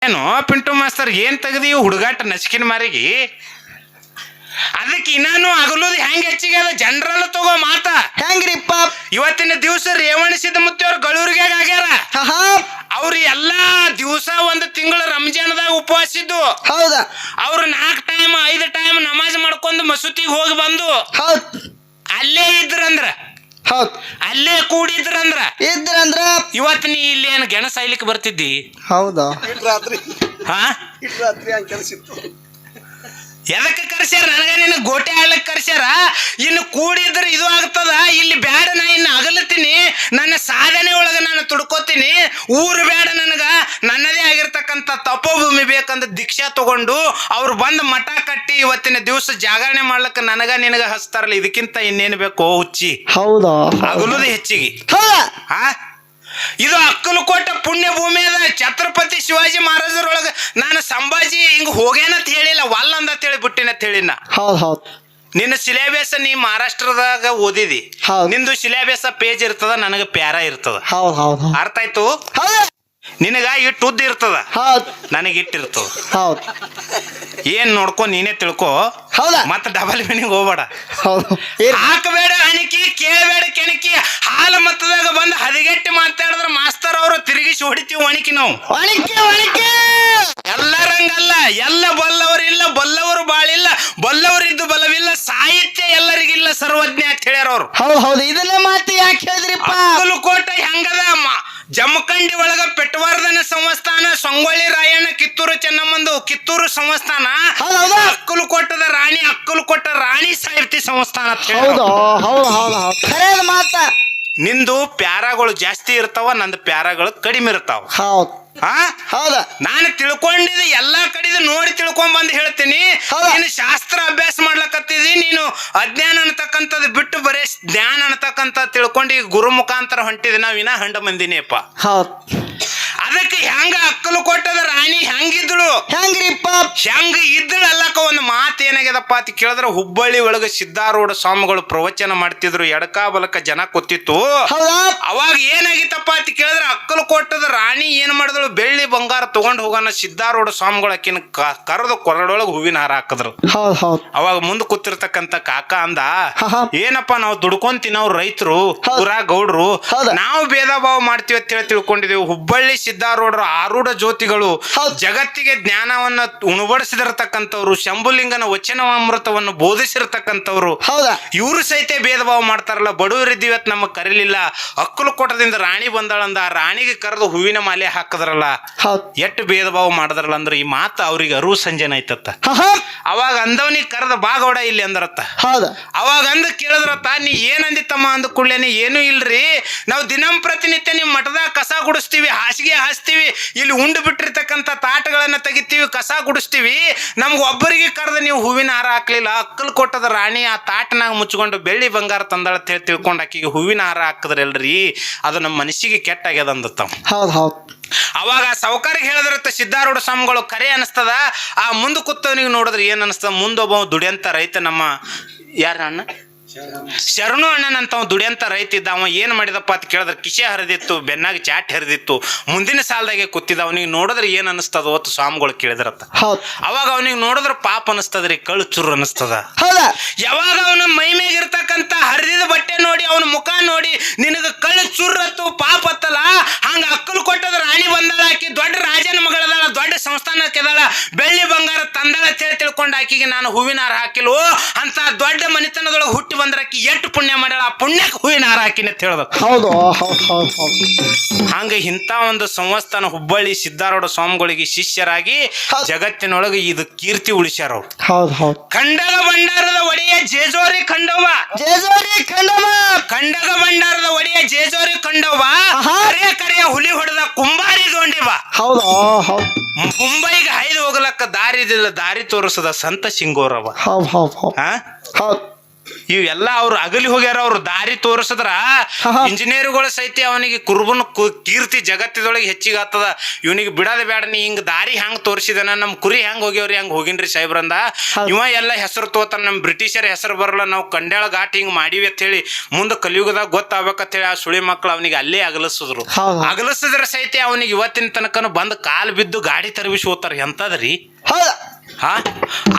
ಏನು ಪಿಂಟು ಮಾಸ್ತರ್ ಏನ್ ತೆಗ್ದಿ ಹುಡುಗಾಟ ನಚ್ಕಿನ ಮಾರಿಗೆ ಅದಕ್ಕೆ ಇನ್ನೂ ಅಗಲೋದು ಹೆಂಗ್ ಹೆಚ್ಚಿಗೆ ಅದ ಜನರಲ್ಲ ತಗೋ ಮಾತ ಹೆಂಗ್ರಿಪ್ಪ ಇವತ್ತಿನ ದಿವಸ ರೇವಣ ಸಿದ್ದಮುತ್ತಿ ಅವ್ರ ಗಳೂರಿಗೆ ಆಗ್ಯಾರ ಅವ್ರು ಎಲ್ಲಾ ದಿವಸ ಒಂದು ತಿಂಗಳು ರಂಜಾನದಾಗ ಉಪವಾಸ ಇದ್ದು ಹೌದಾ ಅವ್ರು 4 ಟೈಮ್ 5 ಟೈಮ್ ನಮಾಜ್ ಮಾಡ್ಕೊಂಡು ಮಸೂತಿಗೆ ಹೋಗಿ ಬಂದು ಅಲ್ಲೇ ಇದ್ರಂದ್ರ ಹೌದ್ ಅಲ್ಲೇ ಕೂಡಿದ್ರಂದ್ರ ಇದ್ರಂದ್ರ ಇವತ್ತು ನೀ ಇಲ್ಲಿ ಏನು ಗೆಣಸ ಸಾಯ್ಲಿಕ್ಕೆ ಬರ್ತಿದ್ದಿ ಹೌದಾ ಹಾ ಎದಕ್ಕೆ ಕರ್ಸ್ಯಾರ ನನಗ ನಿನ್ನ ಗೋಟೆ ಆಡ್ಲಕ್ ಕರ್ಸ್ಯಾರ ಇನ್ನು ಕೂಡಿದ್ರೆ ಇದು ಆಗ್ತದ ಇಲ್ಲಿ ಬ್ಯಾಡ ನಾ ಇನ್ನು ಅಗಲತ್ತೀನಿ ನನ್ನ ಸಾಧನೆ ಒಳಗ ನಾನು ತುಡ್ಕೋತೀನಿ ಊರು ಬೇಡ ನನಗ ನನ್ನದೇ ಆಗಿರ್ತಕ್ಕಂಥ ತಪೋಭೂಮಿ ಬೇಕಂತ ದೀಕ್ಷಾ ತಗೊಂಡು ಅವ್ರು ಬಂದು ಮಠ ಕಟ್ಟಿ ಇವತ್ತಿನ ದಿವಸ ಜಾಗರಣೆ ಮಾಡ್ಲಕ್ಕ ನನಗ ನಿನಗ ಹಚ್ತಾರಲ್ಲ ಇದಕ್ಕಿಂತ ಇನ್ನೇನು ಬೇಕು ಹುಚ್ಚಿ ಹೌದಾ ಅಗಲುದು ಹೆಚ್ಚಿಗೆ ಹಾ ಇದು ಅಕ್ಕಲಕೋಟೆ ಪುಣ್ಯ ಭೂಮಿ ಅದ ಛತ್ರಪತಿ ಶಿವಾಜಿ ಮಹಾರಾಜರೊಳಗ ನಾನು ಸಂಭಾಜಿ ಹಿಂಗ ಹೋಗೇನಂತ ಹೇಳಿಲ್ಲ ವಲ್ಲ ಅಂತ ಹೇಳಿ ಬಿಟ್ಟಿನಂತ ಹೇಳಿನ ಹೌದ್ ನಿನ್ನ ಸಿಲೆಬಸ್ ನೀ ಮಹಾರಾಷ್ಟ್ರದಾಗ ಓದಿದಿ ನಿಂದು ಸಿಲೆಬಸ್ ಪೇಜ್ ಇರ್ತದ ನನಗ ಪ್ಯಾರ ಇರ್ತದ ಅರ್ಥ ಆಯ್ತು ನಿನಗ ಇಟ್ಟು ಉದ್ದ ಇರ್ತದ ನನಗ ಇಟ್ಟಿರ್ತದ ಏನ್ ನೋಡ್ಕೊ ನೀನೇ ತಿಳ್ಕೊ ಮತ್ತ ಡಬಲ್ ಮೀನಿಂಗ್ ಹೋಗ್ಬೇಡ ಹಾಕಬೇಡ ಅಣಿಕಿ ಕೇಳಬೇಡ ಕೆಣಕಿ ಹಾಲು ಮತ್ತದಾಗ ಬಂದು ಹದಿಗೆಟ್ಟಿ ಮಾತಾಡಿದ್ರ ಮಾಸ್ತರ್ ಅವರು ತಿರುಗಿಸಿ ಹೊಡಿತೀವಿ ಒಣಕಿ ನಾವು ಎಲ್ಲರಂಗಲ್ಲ ಎಲ್ಲ ಬಲ್ಲವರಿಲ್ಲ ಬಲ್ಲವರು ಬಾಳಿಲ್ಲ ಬಲ್ಲವರಿದ್ದು ಬಲವಿಲ್ಲ ಸಾಹಿತ್ಯ ಎಲ್ಲರಿಗಿಲ್ಲ ಸರ್ವಜ್ಞ ಅಂತ ಹೇಳ್ಯಾರ ಅವ್ರು ಹೌದು ಇದನ್ನ ಮಾತು ಯಾಕೆ ಹೇಳಿದ್ರಿಪ್ಪ ಅಕ್ಕಲಕೋಟೆ ಹೆಂಗದ ಜಮಖಂಡಿ ಒಳಗ ಪೆಟ್ವಾರ್ಧನ ಸಂಸ್ಥಾನ ಸಂಗೊಳ್ಳಿ ರಾಯಣ್ಣ ಕಿತ್ತೂರು ಚೆನ್ನಮ್ಮಂದು ಕಿತ್ತೂರು ಸಂಸ್ಥಾನ ಅಕ್ಕಲಕೋಟದ ರಾಣಿ ಅಕ್ಕಲಕೋಟ ರಾಣಿ ಸಾಹಿತ್ಯ ಸಂಸ್ಥಾನ ಮಾತ ನಿಂದು ಪ್ಯಾರಾಗಳು ಜಾಸ್ತಿ ಇರ್ತಾವ ನಂದು ಪ್ಯಾರಾಗಳು ಕಡಿಮೆ ಇರ್ತಾವ ನಾನು ತಿಳ್ಕೊಂಡಿದ್ದು ಎಲ್ಲಾ ಕಡೆದು ನೋಡಿ ತಿಳ್ಕೊಂಡ್ ಬಂದು ಹೇಳ್ತೀನಿ ನೀನು ಶಾಸ್ತ್ರ ಅಭ್ಯಾಸ ಮಾಡ್ಲಕತ್ತಿದಿ ನೀನು ಅಜ್ಞಾನ ಅನ್ನತಕ್ಕಂಥದ್ದು ಬಿಟ್ಟು ಬರೀ ಜ್ಞಾನ ಅನ್ನತಕ್ಕಂಥ ತಿಳ್ಕೊಂಡು ಈಗ ಗುರು ಮುಖಾಂತರ ಹೊಂಟಿದಿ ನಾವ್ ಇನ್ನ ಹಂಡ ಮಂದಿನೇಪ್ಪ ಅದಕ್ಕೆ ಹೆಂಗ ಅಕ್ಕಲಕೋಟದ ರಾಣಿ ಹೆಂಗಿದ್ಳು ಹೆಂಗ್ರಿಪ್ಪ ಹೆಂಗ ಇದ್ದಳು ಅಲ್ಲಕ ಒಂದು ಮಾತು ಏನಾಗ್ಯದಪ್ಪ ಅಂತ ಕೇಳಿದ್ರೆ ಹುಬ್ಬಳ್ಳಿ ಒಳಗ ಸಿದ್ಧಾರೂಢ ಸ್ವಾಮಿಗಳು ಪ್ರವಚನ ಮಾಡ್ತಿದ್ರು ಎಡಕ ಬಲಕ ಜನ ಕೂತಿತ್ತು ಅವಾಗ ಏನಾಗಿತ್ತಪ್ಪ ಅಂತ ಕೇಳಿದ್ರೆ ಅಕ್ಕಲಕೋಟದ ರಾಣಿ ಏನ್ ಮಾಡಿದಳು ಬೆಳ್ಳಿ ಬಂಗಾರ ತಗೊಂಡ್ ಹೋಗೋಣ ಸಿದ್ಧಾರೂಢ ಸ್ವಾಮಿಗಳು ಆಕಿನ ಕರೆದು ಕೊರಡೊಳಗೆ ಹೂವಿನ ಹಾರ ಹಾಕಿದ್ರು ಅವಾಗ ಮುಂದೆ ಕೂತಿರ್ತಕ್ಕಂಥ ಕಾಕ ಅಂದ ಏನಪ್ಪಾ ನಾವು ದುಡ್ಕೊಂತೀವಿ ನಾವು ರೈತರು ಪುರಾ ಗೌಡ್ರು ನಾವು ಭೇದ ಭಾವ ಮಾಡ್ತೀವಿ ಅಂತ ಹೇಳಿ ತಿಳ್ಕೊಂಡಿದೀವಿ ಹುಬ್ಬಳ್ಳಿ ಸಿದ್ಧಾರೂಢರ ಆರೂಢ ಜ್ಯೋತಿಗಳು ಜಗತ್ತಿಗೆ ಜ್ಞಾನವನ್ನ ಉಣಬಡಿಸಿದಿರತಕ್ಕಂಥವ್ರು ಶಂಭುಲಿಂಗನ ವಚನವಾಮೃತವನ್ನು ಬೋಧಿಸಿರ್ತಕ್ಕಂಥವ್ರು ಇವರು ಸಹಿತ ಭೇದ ಭಾವ ಮಾಡ್ತಾರಲ್ಲ ಬಡವರಿದ್ದೀವಿ ಅಂತ ನಮಗ್ ಕರೀಲಿಲ್ಲ ಅಕ್ಕಲಕೋಟದಿಂದ ರಾಣಿ ಬಂದಾಳಂದ ಆ ರಾಣಿಗೆ ಕರೆದು ಹೂವಿನ ಮಾಲೆ ಹಾಕದ್ರಲ್ಲ ಎಷ್ಟು ಭೇದ ಭಾವ ಮಾಡಿದ್ರಲ್ಲ ಅಂದ್ರೆ ಈ ಮಾತು ಅವ್ರಿಗೆ ಅರಿವು ಸಂಜೆನ ಐತತ್ತ ಅವಾಗ ಅಂದವನಿಗೆ ಕರೆದ ಬಾಗೌಡ ಇಲ್ಲಿ ಅಂದ್ರತ್ತ ಅವಾಗ ಅಂದ ಕೇಳಿದ್ರತ್ತ ನೀ ಏನಂದಿತ್ತಮ್ಮ ಅಂದ ಕೂಡ್ಲೇನೆ ಏನು ಇಲ್ರಿ ನಾವು ದಿನಂಪ್ರತಿನಿತ್ಯ ನಿಮ್ ಮಠದಾಗ ಕಸ ಗುಡಿಸ್ತೀವಿ ಹಾಸಿಗೆ ಹಾಸ್ತೀವಿ ಇಲ್ಲಿ ಉಂಡು ಬಿಟ್ಟಿರ್ತಕ್ಕಂಥ ತಾಟಗಳನ್ನ ತೆಗಿತೀವಿ ಕಸ ಗುಡಿಸ್ತೀವಿ ನಮ್ಗೆ ಒಬ್ಬರಿಗೆ ಕರೆದ ನೀವು ಹೂವಿನ ಹಾರ ಹಾಕ್ಲಿಲ್ಲ ಅಕ್ಕಲಕೋಟದ ರಾಣಿ ಆ ತಾಟನಾಗ ಮುಚ್ಕೊಂಡು ಬೆಳ್ಳಿ ಬಂಗಾರ ತಂದಾಳ ಅಂತ ಹೇಳಿ ತಿಳ್ಕೊಂಡು ಆಕಿಗೆ ಹೂವಿನ ಹಾರ ಹಾಕಿದ್ರಲ್ರಿ ಅದು ನಮ್ಮ ಮನಸ್ಸಿಗೆ ಕೆಟ್ಟ ಆಗ್ಯದ ಅಂದತ್ತ ಅವಾಗ ಸಾವುಕಾರಿಗೆ ಹೇಳಿದ್ರತ್ತ ಸಿದ್ಧಾರೂಢ ಸ್ವಾಮಿಗಳು ಕರೆ ಅನಿಸ್ತದ ಆ ಮುಂದೆ ಕೂತವನಿಗೆ ನೋಡಿದ್ರೆ ಏನ್ ಅನಿಸ್ತದ ಮುಂದೊಬ್ಬ ದುಡಿಯಂತ ರೈತ ನಮ್ಮ ಯಾರ ಅಣ್ಣ ಶರಣು ಅಣ್ಣನಂತ ದುಡಿಯಂತ ರೈತ ಇದ್ದ ಅವ ಏನ್ ಮಾಡಿದಪ್ಪ ಅಂತ ಕೇಳಿದ್ರೆ ಕಿಶೆ ಹರಿದಿತ್ತು ಬೆನ್ನಾಗ ಚಾಟ್ ಹರಿದಿತ್ತು ಮುಂದಿನ ಸಾಲದಾಗೆ ಕೂತಿದ್ದ ಅವನಿಗೆ ನೋಡಿದ್ರೆ ಏನ್ ಅನಿಸ್ತದ ಅವತ್ತು ಸ್ವಾಮಿಗಳು ಕೇಳಿದ್ರತ್ತ ಅವಾಗ ಅವನಿಗೆ ನೋಡಿದ್ರೆ ಪಾಪ ಅನಿಸ್ತದ್ರಿ ಕಳ್ಳು ಚುರು ಅನಿಸ್ತದ ಯಾವಾಗ ಅವನ ಮೈ ಮೇಗ ಇರ್ತಕ್ಕಂಥ ಹರಿದಿದ ಬಟ್ಟೆ ನೋಡಿ ಅವನ ಮುಖ ನೋಡಿ ನಿನಗ ಕಳ್ಳು ಚುರ್ರತ್ತು ಪಾಪ ಹತ್ತಲ್ಲ ಹಂಗ ಅಕ್ಕಲಕೋಟದ ರಾಣಿ ಬಂದಾಳ ಆಕಿ ದೊಡ್ಡ ರಾಜನ ಮಗಳದಾಳ ದೊಡ್ಡ ಸಂಸ್ಥಾನಕ್ಕೆ ಅದಾಳ ಬೆಳ್ಳಿ ಬಂಗಾರ ತಂದಾಳ ಅಂತ ಹೇಳಿ ತಿಳ್ಕೊಂಡು ಆಕಿಗೆ ನಾನು ಹೂವಿನ ಹಾರ ಹಾಕಿಲ್ವೋ ಅಂತ ದೊಡ್ಡ ಮನೆತನದೊಳಗೆ ಹುಟ್ಟಿ ಬಂದ್ರಕಿ ಎಷ್ಟು ಪುಣ್ಯ ಮಾಡ್ಯಾಳ ಆ ಪುಣ್ಯಕ್ಕೆ ಹೂವಿನ ಹಾರ ಹಾಕಿನ ಅಂತ ಹೇಳ್ದ ಹಂಗ ಇಂಥ ಒಂದು ಸಂಸ್ಥಾನ ಹುಬ್ಬಳ್ಳಿ ಸಿದ್ಧಾರೂಢ ಸ್ವಾಮಿಗಳಿಗೆ ಶಿಷ್ಯರಾಗಿ ಜಗತ್ತಿನೊಳಗೆ ಇದು ಕೀರ್ತಿ ಉಳಿಸ್ಯಾರ ಅವ್ರು ಖಂಡಗ ಭಂಡಾರದ ಒಡೆಯ ಜೇಜೋರಿ ಖಂಡವ ಖಂಡಗ ಭಂಡಾರದ ಒಡೆಯ ಜೇಜೋರಿ ಖಂಡವ ಕರೆಯ ಹುಲಿ ಹೊಡೆದ ಕುಂಬಾರಿ ದೊಂಡಿವ ಮುಂಬೈಗೆ ಹೈದು ಹೋಗ್ಲಕ್ಕ ದಾರಿ ತೋರಿಸದ ಸಂತ ಸಿಂಗೋರವ ಇವೆಲ್ಲ ಅವ್ರು ಅಗಲಿ ಹೋಗ್ಯಾರ, ಅವ್ರು ದಾರಿ ತೋರಿಸಿದ್ರ ಇಂಜಿನಿಯರ್ಗಳು ಸಹಿತ ಅವನಿಗೆ ಕುರುಬನ ಕೀರ್ತಿ ಜಗತ್ತದೊಳಗೆ ಹೆಚ್ಚಿಗೆ ಆಗ್ತದ. ಇವನಿಗೆ ಬಿಡೋದ ಬೇಡ, ನೀ ಹಿಂಗ್ ದಾರಿ ಹೆಂಗ್ ತೋರಿಸಿದನ, ನಮ್ ಕುರಿ ಹೆಂಗ್ ಹೋಗ್ಯವ್ರಿ ಹಂಗ್ ಹೋಗಿನ್ರಿ ಸಾಹೇಬ್ರಂದ. ಇವ ಎಲ್ಲ ಹೆಸರು ತೋತಾನ, ನಮ್ ಬ್ರಿಟಿಷರ ಹೆಸರು ಬರಲ್ಲ, ನಾವು ಕಂಡ್ಯಾಳ ಘಾಟ್ ಹಿಂಗ್ ಮಾಡಿವಿ ಅಂತ ಹೇಳಿ ಮುಂದೆ ಕಲಿಯುಗದಾಗ ಗೊತ್ತಾಗ್ಬೇಕಂತ ಹೇಳಿ ಆ ಸುಳಿ ಮಕ್ಳು ಅವನಿಗೆ ಅಲ್ಲೇ ಅಗಲಿಸಿದ್ರು. ಅಗಲಿಸಿದ್ರ ಸಹಿತ ಅವನಿಗೆ ಇವತ್ತಿನ ತನಕನು ಬಂದ್ ಕಾಲ್ ಬಿದ್ದು ಗಾಡಿ ತರಬಿಸಿ ಹೋಗ್ತಾರ. ಎಂತದ್ರಿ ಹಾ,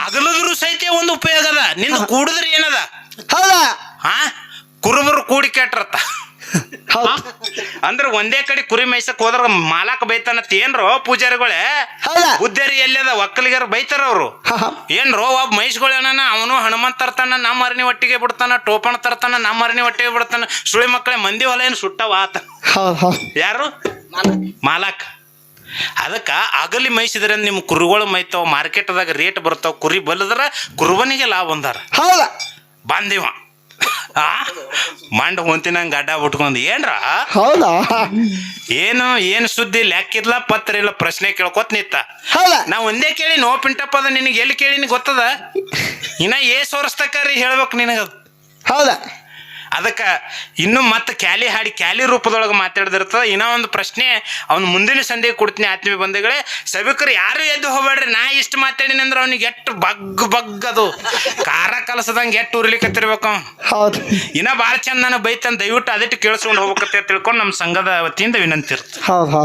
ಅಗಲದ್ರು ಸಹಿತ ಒಂದು ಉಪಯೋಗ ಅದ, ನಿಂದ ಕೂಡಿದ್ರೆ ಏನದ? ಹಾ, ಕುರುಬರು ಕೂಡಿ ಕೆಟ್ರತ್ತ. ಅಂದ್ರ ಒಂದೇ ಕಡೆ ಕುರಿ ಮೇಯ್ಸಕ್ ಹೋದ್ರ ಮಾಲಕ್ ಬೈತಾನತ್. ಏನ್ರೋ ಪೂಜಾರಿಗಳೇ ಬುದ್ಧರಿ ಎಲ್ಲದ ಒಕ್ಕಲಿಗರು ಬೈತಾರ ಅವ್ರು. ಏನ್ರೋ ಒಬ್ಬ ಮೈಸ್ಗಳೇನ ಅವನು ಹನುಮಂತ ತರ್ತಾನ, ನಮ್ಮ ಅರ್ನಿ ಒಟ್ಟಿಗೆ ಬಿಡ್ತಾನ, ಟೋಪಣ ತರ್ತಾನ, ನಮ್ಮ ಅರ್ನಿ ಒಟ್ಟಿಗೆ ಬಿಡ್ತಾನ. ಸುಳಿ ಮಕ್ಕಳೇ ಮಂದಿ ಹೊಲ ಏನು ಸುಟ್ಟವ ಆತ. ಯಾರು? ಮಾಲಕ್. ಅದಕ್ಕ ಅಗಲಿ ಮೇಯಿಸಿದ್ರೆ ನಿಮ್ ಕುರಿಗಳು ಮೈತಾವ, ಮಾರ್ಕೆಟ್ದಾಗ ರೇಟ್ ಬರ್ತಾವ. ಕುರಿ ಬಲ್ಲದ್ರ ಕುರುಬನಿಗೆ ಲಾಭ ಬಂದಾರ. ಬಂದಿವ ಮಂಡ ಹೊಂತಿನಂಗ ಗಡ್ಡ ಬಿಟ್ಕೊಂಡ್ ಏನ್ರ ಏನು ಸುದ್ದಿ ಲೆಕ್ಕಿದ್ಲ ಪತ್ರ ಇಲ್ಲ, ಪ್ರಶ್ನೆ ಕೇಳ್ಕೊತ್ ನಿತ್ತ. ನಾ ಒಂದೇ ಕೇಳಿ ನೋ ಪಿಂಟಪ್ಪ ಅದ, ನಿನಗೆ ಎಲ್ಲಿ ಕೇಳಿನಿ ಗೊತ್ತದ? ಇನ್ನ ಏಸ್ ವರ್ಷತಕ್ಕಾರಿ ಹೇಳ್ಬೇಕು ನಿನಗ. ಹೌದಾ? ಅದಕ್ಕೆ ಇನ್ನು ಮತ್ತೆ ಕ್ಯಾಲಿ ಹಾಡಿ ಕ್ಯಾಲಿ ರೂಪದೊಳಗೆ ಮಾತಾಡ್ದಿರ್ತದ. ಇನ್ನೂ ಒಂದು ಪ್ರಶ್ನೆ ಅವ್ನು ಮುಂದಿನ ಸಂದೇಹ ಕೊಡ್ತೀನಿ ಆತ್ಮೀಯ ಬಂಧುಗಳೇ. ಸಭಿಕರು ಯಾರು ಎದ್ದು ಹೋಗ್ಬೇಡ್ರಿ. ನಾ ಇಷ್ಟು ಮಾತಾಡಿನಿ ಅಂದ್ರೆ ಅವ್ನಿಗೆ ಎಷ್ಟು ಬಗ್ ಅದು ಖಾರ ಕಲಸದಂಗೆ ಎಷ್ಟು ಉರ್ಲಿಕ್ಕತ್ತಿರ್ಬೇಕು. ಹೌದು. ಇನ್ನ ಭಾಳ ಚಂದ ನನಗೆ ಬೈತಂದು ದಯವಿಟ್ಟು ಅದಟ್ಟು ಕೇಳಿಸ್ಕೊಂಡು ಹೋಗ್ಬೇಕಂತ ತಿಳ್ಕೊಂಡು ನಮ್ಮ ಸಂಘದ ವತಿಯಿಂದ ವಿನಂತಿ ಇರುತ್ತೆ. ಹೌದು.